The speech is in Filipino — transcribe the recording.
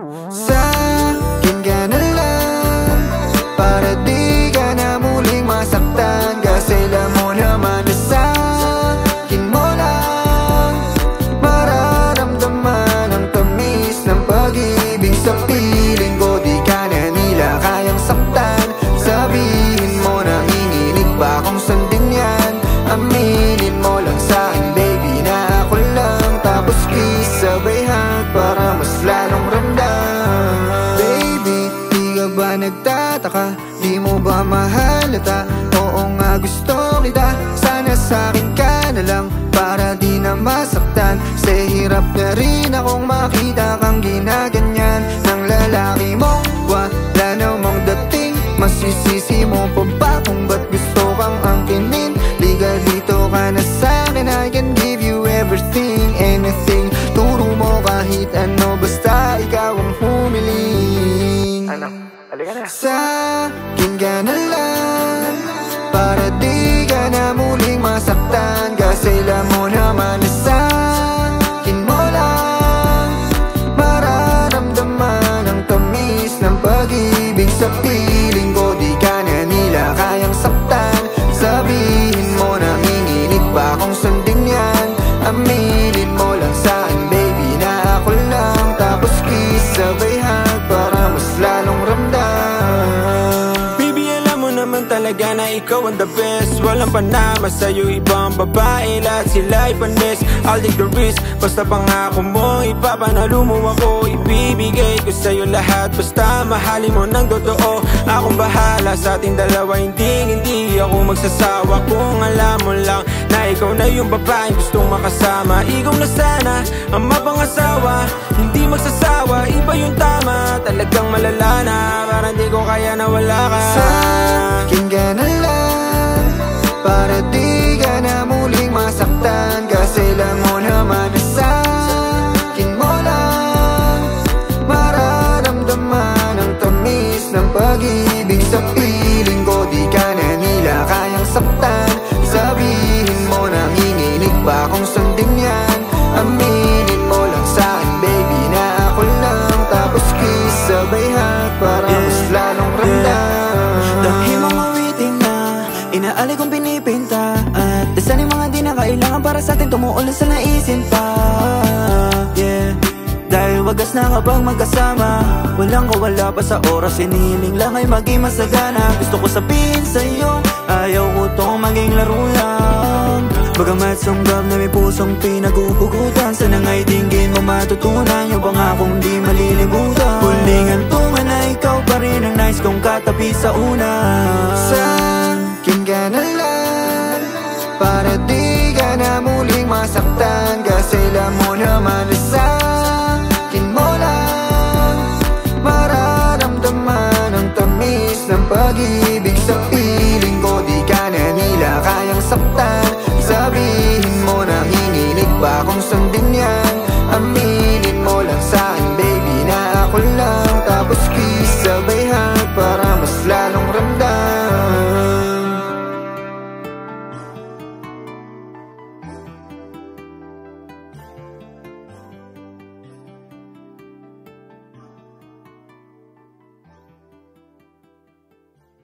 Sa'kin ka na lang, para di ka na muling masaktan. Kasi alam mo naman na sa'kin mo lang mararamdaman ang tamis ng pag-ibig. Sa piling ko di ka na nila kayang saktan. Sabihin mo na hinilig ba kung sandin yan. Aminin mo lang sa'kin baby na ako lang. Tapos kiss sabay hug para mas lalong ramdam. Baby, di ka ba nagtataka? Di mo ba mahalata? Oo nga gusto kita. Sana sa'kin ka na lang para di na masaktan. Sa hirap na rin akong makita kang ginaganyan ng lalaki mo. Wala namang dating, masisisi mo pa ba kung ba't gusto kang angkinin? Liga dito ka na sa'kin, I can give you everything, anything. Turo mo kahit ano, basta ikaw ang humiling. Anak, halika na. Sa'kin ka na lang, para di ka na muling masaktan. Kasi alam mo naman na sa'kin mo lang mararamdaman ang tamis ng pag-ibig. Sa piling ko di ka na nila kayang saktan. Sabihin mo na hinilig ba kung sandin yan. Aminin mo lang sa'kin baby na ako lang. Tapos kiss sabay hug para mas lalong ramdam. Baby, alam mo naman talaga na ikaw ang the best. Walang panama sa'yo ibang babae, lahat sila'y panes. I'll take the risk, basta pangako mo ipapanalo mo ako. Ibibigay ko sa'yo lahat, basta mahalin mo ng totoo. Akong bahala sa ating dalawa, hindi ako magsasawa. Kung alam mo lang na ikaw na yung babaeng gustong makasama. Ikaw na sana ang mapangasawa, hindi magsasawa, iba yung tama. Talagang malala na, parang di ko kaya na wala ka. Sa'kin ka na lang, para di ka na muling masaktan. Kasi alam mo naman na sa'kin mo lang mararamdaman ang tamis ng pag-ibig. Sa piling ko di ka na nila kayang saktan. Sabihin mo na hinilig ba kung sandin yan. Aminin mo lang sa'kin baby na ako lang. Tapos kiss sabay hug para mas lalong ramdam. Dahil mga awitin na inaali kong pinipinta, at dasan yung mga di na kailangan para sa atin tumuulan sa naisin pa. Yeah, dahil wagas na kapag magkasama, walang kawala pa sa oras. Hinihiling lang ay maging masagana. Gusto ko sabihin sa'yo, ayaw ko tong maging laro lang. Bagamat sunggab na may pusong pinaguhugutan, sana nga'y dinggin mo matutunan yung pangakong di malilimutan. Hulingan tungan na ikaw pa rin ang nice kong katabi sa una. Sa'kin ka na lang, para di ka na muling masaktan. Kasi alam mo naman na sa'kin mo lang mararamdaman ang tamis ng pag-ibig. Sa piling ko di ka na nila kayang saktan. Sabihin mo na hinilig ba kung sandin yan.